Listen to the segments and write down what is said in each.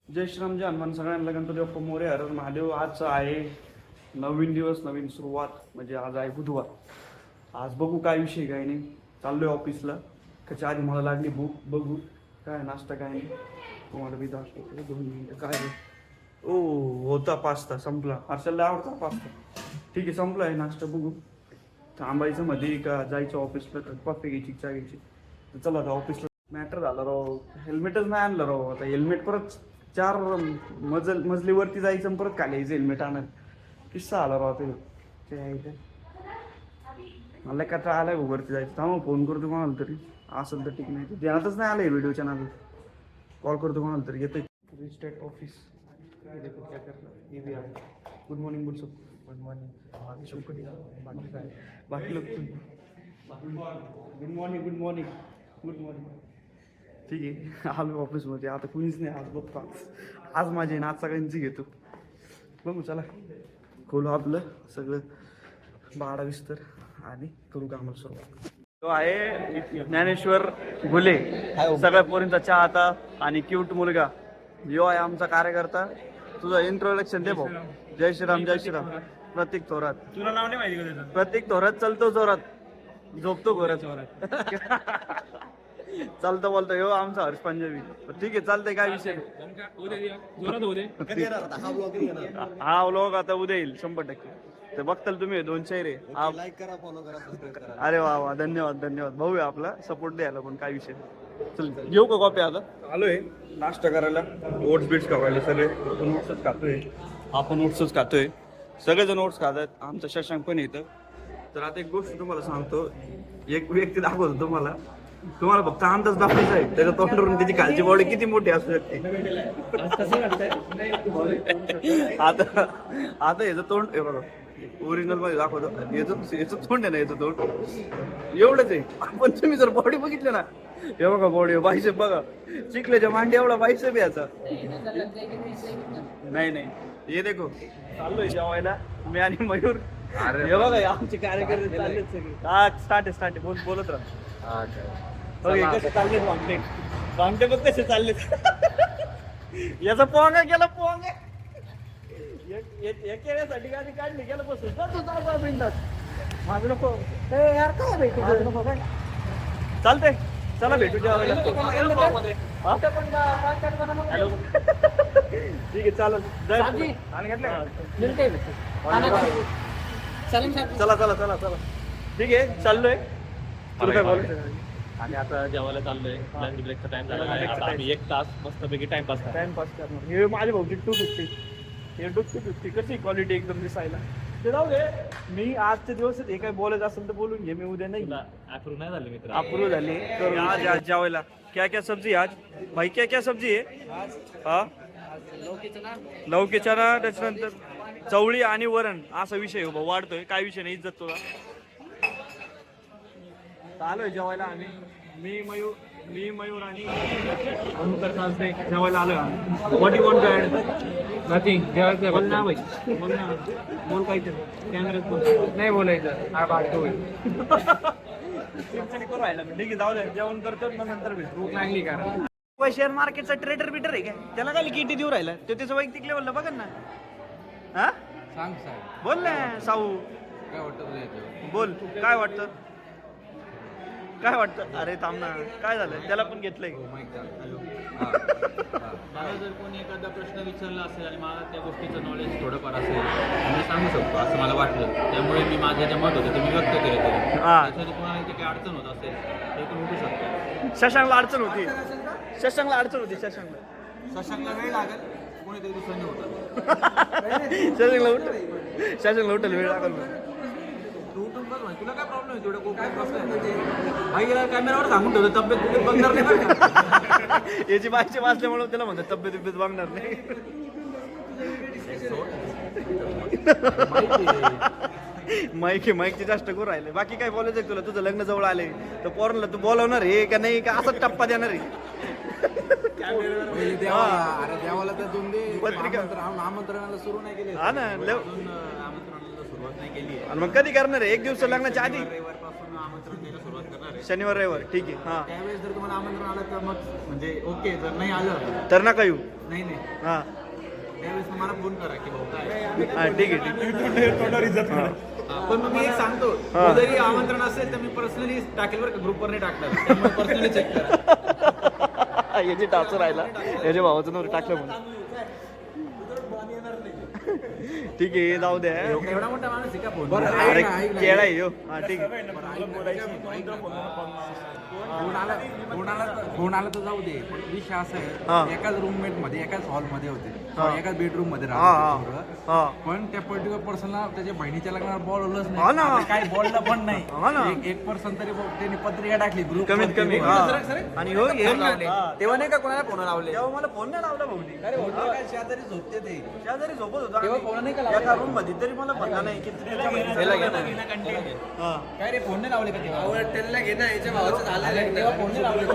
जय श्रीराम जय हनुमान सगळ्यांना गणपती बाप्पा मोरे हर हर महादेव. आज आहे नवीन दिवस नवीन सुरुवात म्हणजे आज आहे बुधवार. आज बघू काय विषय काय नाही. चाललोय ऑफिसला. त्याच्या आधी मला लागली भूक. बघू काय नाश्ता काय नाही. तुम्हाला बी दाखवतो 2 मिनिटं. काय आहे? ओ होता पास्ता संपला. हर्षलला आवडता पास्ता. ठीक आहे संपला आहे नाश्ता. बघू थांबायचं मध्ये का जायचं ऑफिसला. तर कॉफी घ्यायची चहा घ्यायची. तर चला आता ऑफिसला. मॅटर झालं राव. हेल्मेटच नाही आणलं राव. आता हेल्मेट परत 4 मजलीवरती जायचं परत खाली यायचं हेल्मेट आणायला. किस्सा आला राव ते मला का आलाय वरती जायचं. थांबा फोन करतो कोणाला तरी. असेल तर ठीक नाही. ध्यानातच नाही आलंय व्हिडिओच्या नादात. कॉल करतो कोणाला तरी. येतोय रिस्टेट ऑफिस. गुड मॉर्निंग बोल सर. Good morning. बाकी लोक good morning good morning good morning. ठीक आहे आलो ऑफिसमध्ये. आता कुणीच नाही. आज बघतो आज माझी ना आज सगळ्यांची घेतो. बघू चला खोलू आपलं सगळं 12 विस्तर आणि करू कामाला सुरुवात. तो आहे ज्ञानेश्वर घुले. सगळ्या पोरींचा चहा आता आणि क्यूट मुलगा यो आहे आमचा कार्यकर्ता. तुझं इंट्रोडक्शन दे भाऊ. जय श्रीराम जय श्रीराम. प्रतीक थोरात. तुला नाव नाही माहिती का त्याचं? प्रतीक थोरात चलतो जोरात झोपतो घोरात. चालतं बोलतो यो आमचा हर्ष पंजाबी. ठीक आहे चालतंय काय विषय नाही. हा व्लॉग आता उद्या येईल 100%. ते बघताल तुम्ही 2 चेहरे. लाईक करा, फॉलो करा, सबस्क्राईब करा. अरे वा वा धन्यवाद धन्यवाद. भाऊ आहे आपला सपोर्ट द्यायला पण काय विषय नाही. चल घेऊ का कॉपी आता. आलोय नाश्ता करायला. ओट्स बीट्स खावायला सगळे. आपण ओट्सच खातोय. आपण ओट्सच खातोय. सगळेजण ओट्स खातात. आमचं शशांक पण येतं. तर आता एक गोष्ट तुम्हाला सांगतो. एक व्यक्ती दाखवतो तुम्हाला. तुम्हाला फक्त अंदाज दाखवायचा आहे त्याच्या तोंडावरून त्याची खालची बॉडी किती मोठी असू शकते. आता आता याचं तोंड हे बघा ओरिजिनल मध्ये दाखवतो. याचं तोंड आहे ना याचं तोंड एवढंच आहे. पण तुम्ही जर बॉडी बघितली ना हे बघा बॉडी बायसेप बघा. चिखल्याच्या मांडी एवढा बायसेप याचा. नाही नाही हे देखो चाललोय जेवायला मी आणि मयूर. हे बघा आमचे कार्यकर्ते चाललेत सगळे. हा स्टार्ट बोलत राहा. ओके कसे चाललेत वांगटे बघ कसे चाललेत. याचा पोंगा केला पोंगा. एक केल्यासाठी गाडी काढली गेलं बसून माझं नको यार काय भेटू चालतंय. चला भेटू जेवायला. हॅलो ठीक आहे चालेल. चला चला चला चला ठीक आहे चाललोय. तुला काय बोलायचं. आणि आता जेवायला चाललोय. लंच ब्रेकचा टाइम झाला आहे. आता आम्ही 1 तास मस्तपैकी टाइमपास करणार. हे माझे भाऊची 250. हे 250 कशी क्वालिटी एकदम दिसायला. ते जाऊ दे. मी आजचे दिवस हे काय बोलायचं असेल तर बोलून घे. मी उद्या नाही. अप्रूव्ह नाही झाले मित्र. अप्रूव्ह झाली. आज आज जेवायला क्या क्या सब्जी आज भाई क्या क्या सब्जी आहे. हा लौकी चना त्याच्यानंतर चवळी आणि वरण असा विषय हो वाढतोय. काय विषय नाही. इज्जत तुला आलोय जेवायला. आम्ही मी मयूर आणि जेवायला आलोय. What you want to add. Nothing. जेवायचं बोल ना भाई बोल ना. बोल काहीतरी कॅमेऱ्यात बोल. नाही बोलायचं. हा बाटतो चिडचिड करू राहिला मी. ठीक आहे जाऊ दे जेवण करतो मग नंतर भेटू. भूक लागली कारण शेअर मार्केटचा ट्रेडर बिटर आहे काय. त्याला काय किती देऊ राहिला. ते त्याचं वैयक्तिक लेवलला बघा ना. हा सांग साहेब बोल ना साऊ. काय वाटतं तुला याच्यावर? बोल काय वाटतं. काय वाटतं. अरे थांब ना काय झालं. त्याला पण घेतलंय. मला जर कोणी एखादा प्रश्न विचारला असेल आणि मला त्या गोष्टीचं नॉलेज थोडंफार असेल मी सांगू शकतो असं मला वाटलं. त्यामुळे मी माझं जे मत होतं ते मी व्यक्त केलं तरी त्याच्यात कोणाला इथे काही अडचण होत असेल ते पण उठू शकतं. शशांकला अडचण होती. शशांकला वेळ लागेल. कोणीतरी दुसऱ्याने होतं. शशांकला उठल वेळ लागल. तू उठून बघ भाई. तुला काय प्रॉब्लेम आहे. तेवढं काय प्रश्न आहे. भाई कॅमेरावर सांगून ठेवतो तब्येत बघणार नाही. याची बाईची वाचल्यामुळे त्याला म्हणतात तब्येत बघणार नाही. माईकची जास्त करू राहिले. बाकी काय बोलायचं तुला. तुझं लग्न जवळ आले तर पोरांना तू बोलवणार आहे का नाही का असंच टप्पा देणार आहे. देवाला तर दोन दे. पत्रिका आमंत्रणाला सुरू नाही केले. हा ना आमंत्रणाला सुरुवात नाही केली आहे. आणि मग कधी करणार आहे. 1 दिवस लग्नाच्या आधी. रविवारपासून आमंत्रण द्यायला सुरुवात करणार शनिवार रविवार ठीक आहे हां त्यावेळेस जर तुम्हाला आमंत्रण आलं तर मग म्हणजे ओके, जर नाही आलं तर नका येऊ नाही हां त्यावेळेस मला फोन करा की भाऊ काय हां ठीक आहे पण मग मी एक सांगतो, हा. जरी आमंत्रण असेल तर मी पर्सनली टाकेल बरं का, ग्रुपवर नाही टाकणार, त्यामुळे पर्सनली चेक करा. याची टाचर राहिला याच्या भावाचं नवरे टाकलं म्हणून ठीक आहे जाऊ द्या एवढा मोठा माणूस आहे का फोन? अरे केळा आहे ह्यो. हा ठीक आहे फोन आला तर जाऊ दे, पण विषय असा हा. आहे एकाच रूममेट मध्ये एकाच हॉल मध्ये होते, हा. एकाच बेडरूम मध्ये हा राहत होते. हा पण त्या पर्टिक्युलर पर्सनला त्याच्या बहिणीच्या लग्नाला बोलवलंच हा नाही, ना. आता काही बोललं पण नाही. हा ना. एक पर्सन तरी त्यांनी पत्रिका टाकली ग्रुप कमीत कमी हा. आणि हो हे तेव्हा नाही का कोणाला फोन लावले? तेव्हा मला फोन नाही लावला भाऊनी शेजारी झोपते ते. शेजारी झोपत होतो तेव्हा फोन नाही का लावला? एका रूम मध्ये तरी मला म्हणला नाही की तुझ्या त्याला घे ना. हा. काय रे फोन नाही लावले का तेव्हा? त्यांना घे ना, याच्या भावाचं झालं तेव्हा फोन नाही लावले का?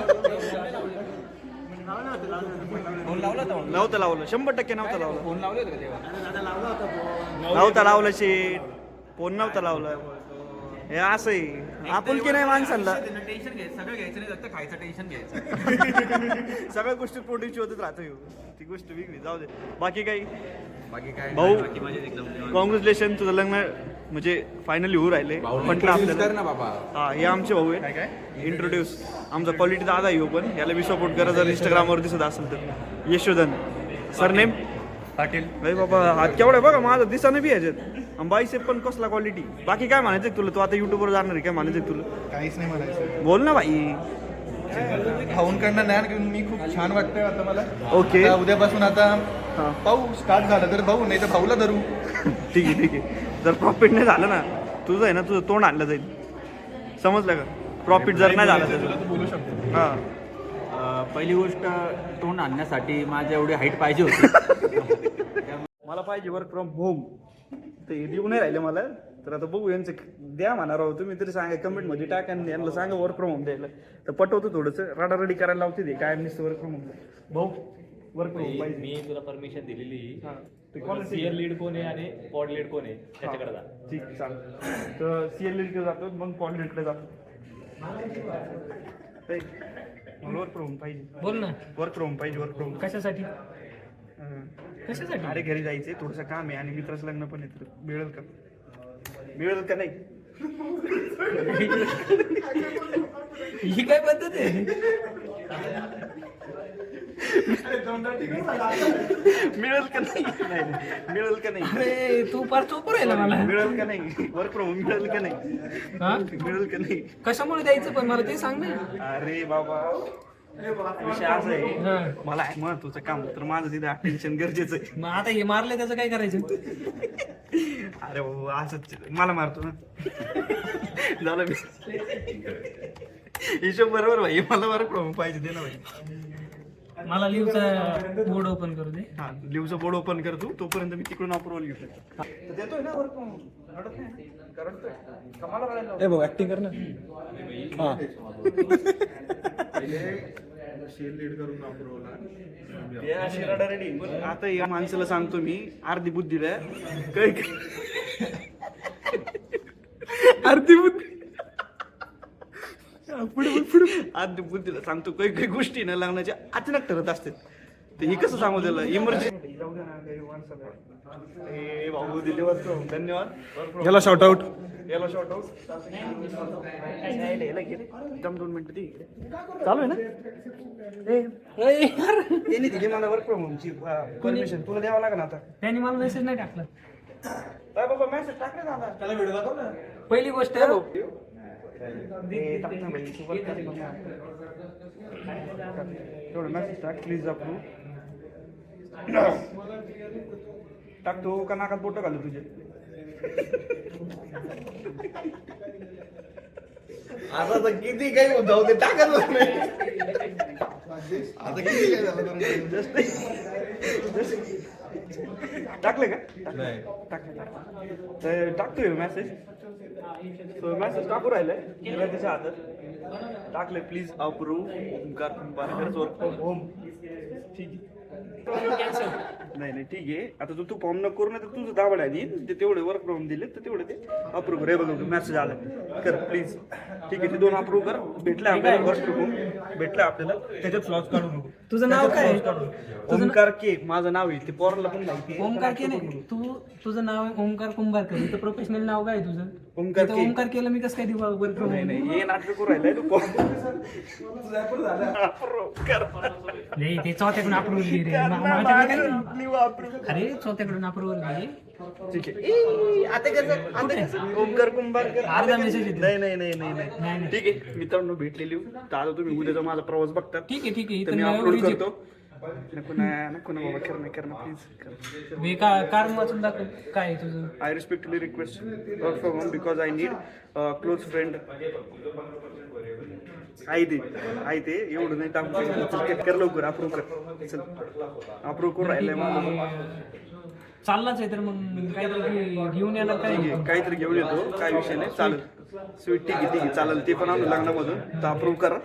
फोन लावला होता म्हणून. नव्हतं लावलं 100% नव्हतं लावलं फोन लावले होते का तेव्हा? नव्हतं लावलं शेट फोन नव्हतं लावलं हे असं आहे आपुलकी नाही माणसाला टेन्शन घ्यायचं, सगळं घ्यायचं नाही, फक्त खायचं टेन्शन घ्यायचं. सगळ्या गोष्टी प्रोटीनची होतच राहतो ह्यो. ती गोष्ट वेगळी जाऊ दे बाकी काही बाकी काय भाऊ बाकी मजेत एकदम निवांत. कॉंग्रॅच्युलेशन तुझं लग्न म्हणजे फायनली होऊ राहिले म्हटलं कर आपल्याला ना बाबा. हा हे आमचे भाऊ आहे इंट्रोड्यूस आमचा क्वालिटी दादा येऊ पण याला बी सपोर्ट करा जर इंस्टाग्रामवर दिसत असेल तर यशोधन सरनेम पाटील. नाही बाबा हात केवढा आहे बघा माझा दिसानं बी ह्याच्यात आणि बाईसेप पण कसला क्वालिटी बाकी काय म्हणायचं तुला तू आता युट्यूबवर जाणार आहे काय म्हणायचं तुला काहीच नाही म्हणायचं बोल ना बाई भाऊंकडनं ज्ञान घेऊन मी खूप छान वाटतंय आता मला ओके आता उद्यापासून आता हां पाहू स्टार्ट झालं तर भाऊ नाही तर भाऊला धरू ठीक आहे ठीक आहे जर प्रॉफिट नाही झालं ना तुझं आहे ना तुझं तोंड आणलं जाईल समजलं का प्रॉफिट जर नाही झालं तर तू बोलू शकतो हां पहिली गोष्ट तोंड आणण्यासाठी माझ्या एवढी हाईट पाहिजे होती. मला पाहिजे वर्क फ्रॉम होम ते देऊ नाही राहिले मला तर आता बघू यांचं द्या म्हणा राहू तुम्ही तरी सांगा कमेंटमध्ये टाका आणि यांना सांगा वर्क फ्रॉम होम द्यायला तर पटवतो थोडंसं रडारडी करायला लावते ते काय नुसतं वर्क फ्रॉम होम भाऊ वर्क फ्रॉम होम पाहिजे मी तुला परमिशन दिलेली हां ते कोणाला सीएल लीड कोण आहे आणि पॉड लीड कोण आहे त्याच्याकडे जा. ठीक आहे चालेल तर सीएलकडे जातो मग पॉलिटिकडे जातो वर्क फ्रॉम होम पाहिजे बोल ना वर्क फ्रॉम पाहिजे वर्क फ्रॉम कशासाठी कशासाठी अरे घरी जायचंय थोडंसं काम आहे आणि मित्राचं लग्न पण येतं मिळेल का मिळेल का नाही ही काय पद्धत आहे मिळेल का नाही नाही, मिळेल का नाही अरे तू फार चोपर आहे ना मला मिळेल का नाही वर्क फ्रॉम होम मिळेल का नाही हा मिळेल का नाही कशामुळे द्यायचं पण मला ते सांग ना अरे बाबा विषय असा आहे हा. मला आहे महत्वाचं काम तर माझं तिथे अटेन्शन गरजेचं आहे मग आता हे मारले त्याचं काय करायचं अरे बाबा असंच मला मारतो ना झालं मी हिशोब बरोबर भाई मला वर्क फ्रॉम होम पाहिजे दे ना भाई मला लिव्हचा बोर्ड ओपन करू दे हा लिव्हचं बोर्ड ओपन करतो तोपर्यंत मी तिकडून अप्रुव्हल घेतो तर देतोय ना वर्क फ्रॉम होम रडत नाही करतोय कमाला रडायला ए भाऊ ऍक्टिंग कर ना आता या माणसाला सांगतो मी अर्धी बुद्धीला काय अर्धी बुद्धी अर्धी बुद्धीला सांगतो काही काही गोष्टी ना लग्नाच्या अचानक ठरत असतात ते हे कसं सांगू त्याला इमर्जन्सी भाऊ दिले धन्यवाद याला शॉर्ट आउट याला शॉर्ट आउट दम 2 मिनिटं ती चालू आहे ना त्यांनी दिली मला वर्क फ्रॉम होमची परमिशन तुला द्यावं लागेल आता त्यांनी मला मेसेज नाही टाकला काय बाबा मेसेज टाकले दादा त्याला व्हिडिओ दाखव ना पहिली गोष्ट टाक ना भाई तू work कर ना. तेवढं मेसेज टाक प्लीज अप्रूव्ह टाकतो का नाकात बोट घालू तुझे आता तर किती काही होतं ते टाकत नाही आता किती काय झालं टाकले का टाकले टाकतोय मेसेज मेसेज टाकू राहिलाय गेला त्याच्या हातात टाकले please approve Omkar Kumbharkar work from home ठीक आहे नाही ठीक आहे. आता तू फॉर्म न करू ना तर तुझं दाबड आहे ते तेवढे वर्क फ्रॉम दिले तर तेवढे ते अप्रूव्ह कर. हे बघ मेसेज आला कर प्लीज. ठीक आहे ते 2 अप्रूव्ह कर. भेटलं आपल्याला वर्क फ्रॉम भेटलं आपल्याला. त्याच्यात फ्लॉज काढू नको. तुझं नाव काय आहे? ओमकार के माझं नाव आहे. ते पोराला पण माहिती आहे. ओमकार के नाही तुझं नाव आहे ओमकार कुंभारकर. इथं प्रोफेशनल नाव काय आहे तुझं? ओमकार इथं के. ओमकार केलं मी कसं काय देऊ वर्क फ्रॉम नाही हे नाटक करू राहिलाय तू नाही ते चौथ्याकडून अप्रूव्हल घे रे अरे चौथ्याकडून अप्रूव्हल घे. ठीक आहे. आता कसं ओमकार कुंभारकर अर्धा मेसेज येतो. नाही ठीक आहे. मित्रांनो भेटलेली तर आता तुम्ही उद्याचा माझा प्रवास बघतात. ठीक आहे तर मी इथं अपलोड करतो. नको ना बाबा करणं प्लीज. कारण वाचून दाखव काय आहे तुझं. I respectfully request work from home because I need close friend. आहे ते एवढं नाही टाकू. कर लवकर अप्रूव्ह कर. चल अप्रूव्ह करून राहिलंय मला. चाललाच आहे तर मग काहीतरी घेऊन येणार काय. काहीतरी घेऊन येतो. काय विषय नाही चालेल. स्वीट ठीक आहे चालेल. ते पण आणून लग्नामधून तर अप्रूव्ह करा.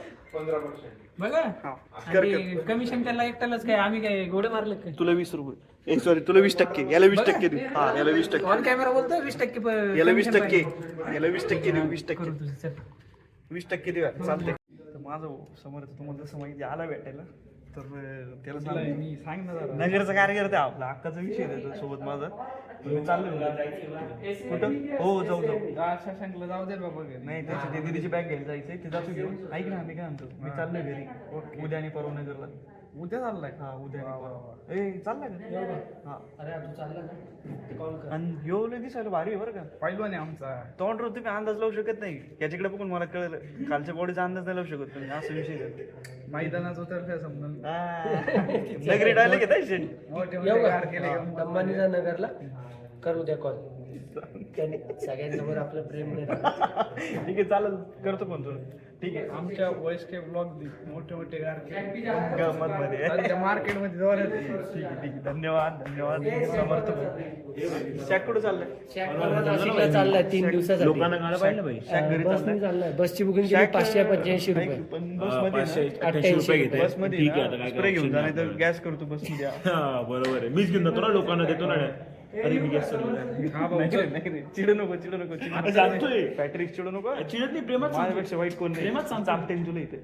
बघा हा कर. कमिशन त्याला एकट्यालाच काय आम्ही काय घोडे मारले काय. तुला 20 रुपये. सॉरी तुला 20%. याला 20% देऊ. हा याला 20%. ऑन कॅमेरा बोलतोय 20% याला 20%. याला 20% देऊ. 20%. करू तुझं चल. 20% देऊ. चालतंय. तर माझं समोर तुम्हाला जसं माहिती आला भेटायला तर त्याला सांग ना जरा. नगरचा कार्यकर्ता आहे आपला हक्काचा विषय त्याच्या सोबत माझा. तुम्ही चाललो कुठं. हो जाऊ शशांकला जाऊ दे बाबा. नाही त्याची ते दिदीची बॅग घ्यायला जायचंय. ते जातो घेऊन. ऐक ना मी काय म्हणतो मी चाललोय घरी उद्या आणि परवा नगरला. उद्या चाललाय. हा उद्या चाललाय का. हा अरे तू चालला ना. आणि ह्यो लय दिसायला भारी आहे बरं का. पहिलवान आहे आमचा. तोंड तुम्ही अंदाज लावू शकत नाही. याच्याकडे बघून मला कळलं कालच्या बॉडीचा अंदाज नाही लावू शकत तुम्ही. असं विषय मैदानाचं तर समजून नगरी डायलॉग येत अंबानीचा नगरला करू द्या कॉल. सगळ्यांसमोर आपलं प्रेम नाही. ठीक आहे चालेल करतो पण तुला. ठीक आहे आमच्या वॉइसचे ब्लॉग मोठे गमत मध्ये मार्केटमध्ये जवळ ठीक आहे धन्यवाद समर्थ. शॅक कुठं चाललंय. नाशिकला चाललाय 3 दिवसासाठी. लोकांना गाणं पाहिलं पाहिजे. शॅक घरी बसने चाललाय. बसची बुकिंग केली 585 रुपये. पण बसमध्ये 88 रुपये घेते. बसमध्ये ठीक आहे आता काय स्प्रे घेऊन option जा नाही तर गॅस करतो बसमध्ये. हा बरोबर आहे. मीच घेऊन जातो ना लोकांना देतो ना. अरे मी गॅस नाही चिडू नको आता जातोय. पॅट्रिक चिडू नको. चिडत नाही प्रेमात सांगतो. माझ्यापेक्षा वाईट कोण नाही. प्रेमात सांगतो. चापटेन तुला इथे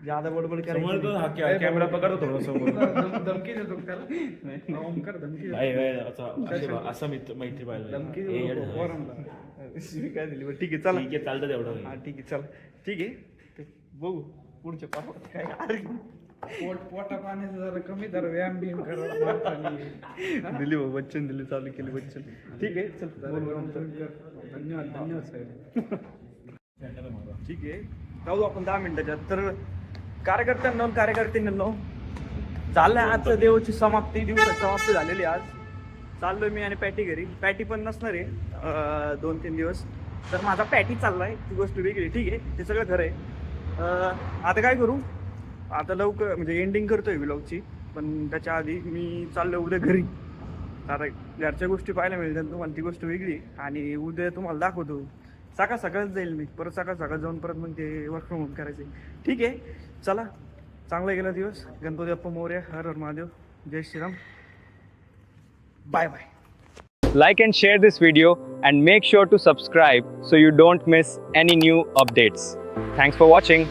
ज्यादा बडबड समोर तो करायची. हा कॅमेरा पकडतो थोडा समोर. धमकी देतो त्याला. ओमकार धमकी असं मैत्री पाहिजे. काय दिली बरं ठीक आहे चला. ठीक आहे चालतं तेवढं. हा ठीक आहे चला. ठीक आहे ते बघू पुढच्या पाठवत काय. अरे पोटा पाण्याचं जरा कमी जरा व्यायाम बियाम करा. दिली भाऊ बच्चन दिली चालू केली बच्चन. ठीक आहे चल धन्यवाद साहेब. ठीक आहे जाऊ आपण 10 मिनिटाच्यात. तर कार्यकर्त्यांना झालंय आजचं देवाची समाप्ती. दिवसाची समाप्ती झालेली आज. चाललोय मी आणि पॅटी घरी. पॅटी पण नसणार आहे 2-3 दिवस. तर माझा पॅटी चाललाय ती गोष्ट वेगळी. ठीक आहे ते सगळं खरं आहे. आता काय करू आता लवकर म्हणजे एंडिंग करतोय व्लॉगची. पण त्याच्या आधी मी चाललोय उद्या घरी. आता घरच्या गोष्टी पाहायला मिळतात तुम्हाला ती गोष्ट वेगळी. आणि उद्या तुम्हाला दाखवतो. सकाळच जाईल मी परत. सकाळ जाऊन परत मग ते वर्क फ्रॉम होम करायचे. ठीक आहे चला चांगला गेला दिवस. गणपती बाप्पा मोरया. हर हर महादेव. जय Shriram. Bye bye. Like and share this video and make sure to subscribe so you don't miss any new updates. Thanks for watching.